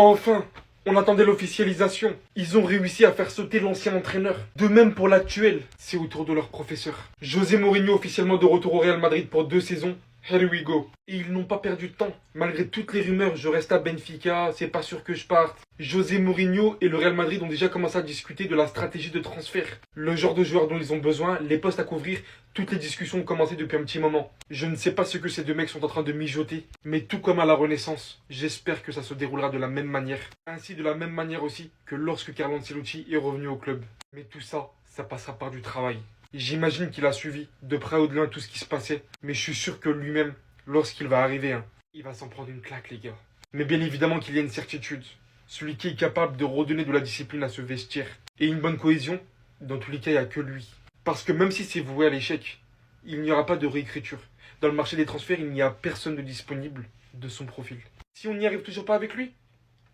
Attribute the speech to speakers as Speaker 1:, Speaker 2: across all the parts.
Speaker 1: Enfin, on attendait l'officialisation. Ils ont réussi à faire sauter l'ancien entraîneur. De même pour l'actuel. C'est au tour de leur professeur. José Mourinho officiellement de retour au Real Madrid pour 2 saisons. Here we go. Et ils n'ont pas perdu de temps. Malgré toutes les rumeurs, je reste à Benfica, c'est pas sûr que je parte. José Mourinho et le Real Madrid ont déjà commencé à discuter de la stratégie de transfert. Le genre de joueurs dont ils ont besoin, les postes à couvrir, toutes les discussions ont commencé depuis un petit moment. Je ne sais pas ce que ces deux mecs sont en train de mijoter, mais tout comme à la Renaissance, j'espère que ça se déroulera de la même manière. Ainsi de la même manière aussi que lorsque Carlo Ancelotti est revenu au club. Mais tout ça, ça passera par du travail. J'imagine qu'il a suivi de près ou de loin tout ce qui se passait, mais je suis sûr que lui-même, lorsqu'il va arriver, il va s'en prendre une claque, les gars. Mais bien évidemment qu'il y a une certitude. Celui qui est capable de redonner de la discipline à ce vestiaire et une bonne cohésion, dans tous les cas, il n'y a que lui. Parce que même si c'est voué à l'échec, il n'y aura pas de réécriture. Dans le marché des transferts, il n'y a personne de disponible de son profil. Si on n'y arrive toujours pas avec lui,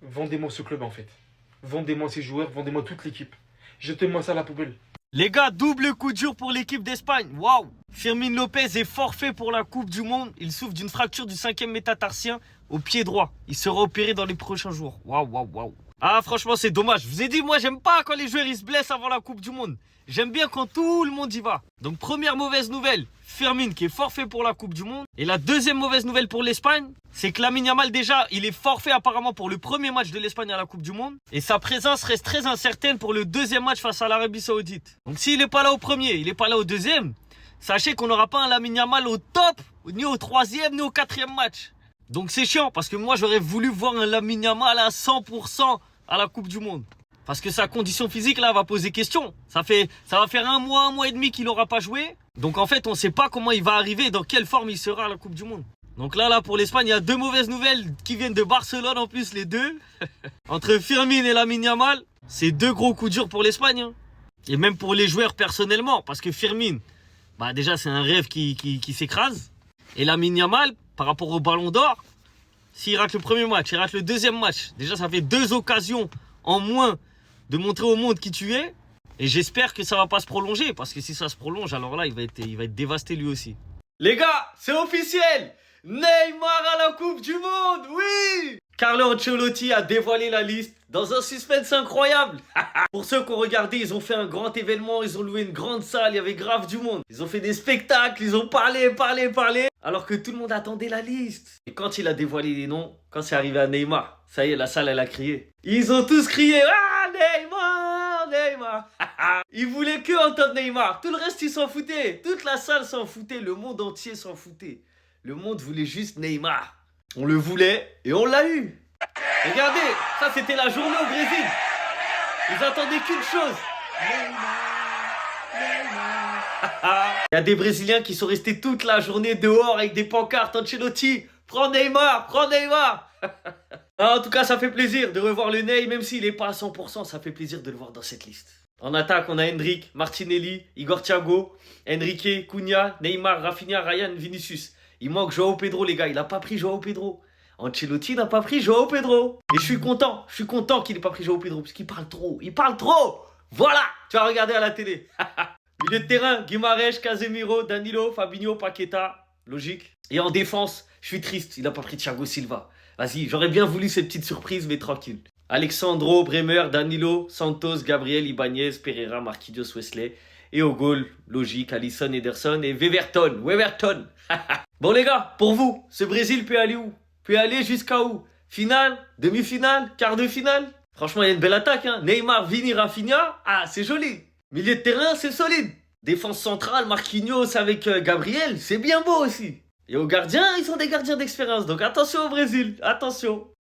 Speaker 1: vendez-moi ce club en fait. Vendez-moi ces joueurs, vendez-moi toute l'équipe. Jetez-moi ça à la poubelle.
Speaker 2: Les gars, double coup dur pour l'équipe d'Espagne. Waouh! Firmin Lopez est forfait pour la Coupe du Monde. Il souffre d'une fracture du 5e métatarsien au pied droit. Il sera opéré dans les prochains jours. Waouh, waouh, waouh. Ah, franchement, c'est dommage. Je vous ai dit, moi, j'aime pas quand les joueurs ils se blessent avant la Coupe du Monde. J'aime bien quand tout le monde y va. Donc, première mauvaise nouvelle, Firmin qui est forfait pour la Coupe du Monde. Et la deuxième mauvaise nouvelle pour l'Espagne, c'est que Lamine Yamal, déjà, il est forfait apparemment pour le premier match de l'Espagne à la Coupe du Monde. Et sa présence reste très incertaine pour le deuxième match face à l'Arabie Saoudite. Donc, s'il n'est pas là au premier, il n'est pas là au deuxième, sachez qu'on n'aura pas un Lamine Yamal au top, ni au troisième, ni au quatrième match. Donc, c'est chiant parce que moi, j'aurais voulu voir un Lamine Yamal à 100% à la Coupe du Monde. Parce que sa condition physique, là, va poser question. Ça va faire un mois et demi qu'il n'aura pas joué. Donc, en fait, on ne sait pas comment il va arriver, dans quelle forme il sera à la Coupe du Monde. Donc là, pour l'Espagne, il y a deux mauvaises nouvelles qui viennent de Barcelone, en plus, les deux. Entre Firmin et Lamine Yamal, c'est deux gros coups durs pour l'Espagne. Hein. Et même pour les joueurs personnellement. Parce que Firmin, bah déjà, c'est un rêve qui s'écrase. Et Lamine Yamal, par rapport au Ballon d'Or, s'il rate le premier match, il rate le deuxième match. Déjà, ça fait 2 occasions en moins de montrer au monde qui tu es. Et j'espère que ça va pas se prolonger. Parce que si ça se prolonge, alors là, il va être dévasté lui aussi. Les gars, c'est officiel! Neymar à la Coupe du Monde, oui! Carlo Ancelotti a dévoilé la liste dans un suspense incroyable. Pour ceux qui ont regardé, ils ont fait un grand événement, ils ont loué une grande salle, il y avait grave du monde. Ils ont fait des spectacles, ils ont parlé, alors que tout le monde attendait la liste. Et quand il a dévoilé les noms, quand c'est arrivé à Neymar, ça y est, la salle, elle a crié. Ils ont tous crié, ah, Neymar, Neymar. Ils voulaient que entendre Neymar, tout le reste, ils s'en foutaient. Toute la salle s'en foutait, le monde entier s'en foutait. Le monde voulait juste Neymar. On le voulait et on l'a eu. Regardez, ça c'était la journée au Brésil. Ils attendaient qu'une chose. Neymar. Il y a des Brésiliens qui sont restés toute la journée dehors avec des pancartes. Ancelotti, prends Neymar, prends Neymar. En tout cas, ça fait plaisir de revoir le Ney, même s'il n'est pas à 100%, ça fait plaisir de le voir dans cette liste. En attaque, on a Endrick, Martinelli, Igor Thiago, Enrique, Cunha, Neymar, Rafinha, Ryan, Vinicius. Il manque Joao Pedro, les gars. Il n'a pas pris Joao Pedro. Ancelotti n'a pas pris Joao Pedro. Et je suis content qu'il n'ait pas pris Joao Pedro. Parce qu'il parle trop. Il parle trop. Voilà. Tu vas regarder à la télé. Milieu de terrain, Guimarães, Casemiro, Danilo, Fabinho, Paqueta. Logique. Et en défense, je suis triste. Il n'a pas pris Thiago Silva. Vas-y, j'aurais bien voulu cette petite surprise, mais tranquille. Alexandro, Bremer, Danilo, Santos, Gabriel, Ibanez, Pereira, Marquinhos, Wesley. Et au goal, logique, Alisson, Ederson et Weverton. Bon les gars, pour vous, ce Brésil peut aller où? Peut aller jusqu'à où? Finale? Demi-finale? Quart de finale? Franchement, il y a une belle attaque. Hein. Neymar, Vini, Rafinha. Ah, c'est joli. Milieu de terrain, c'est solide. Défense centrale, Marquinhos avec Gabriel. C'est bien beau aussi. Et aux gardiens, ils sont des gardiens d'expérience. Donc attention au Brésil. Attention.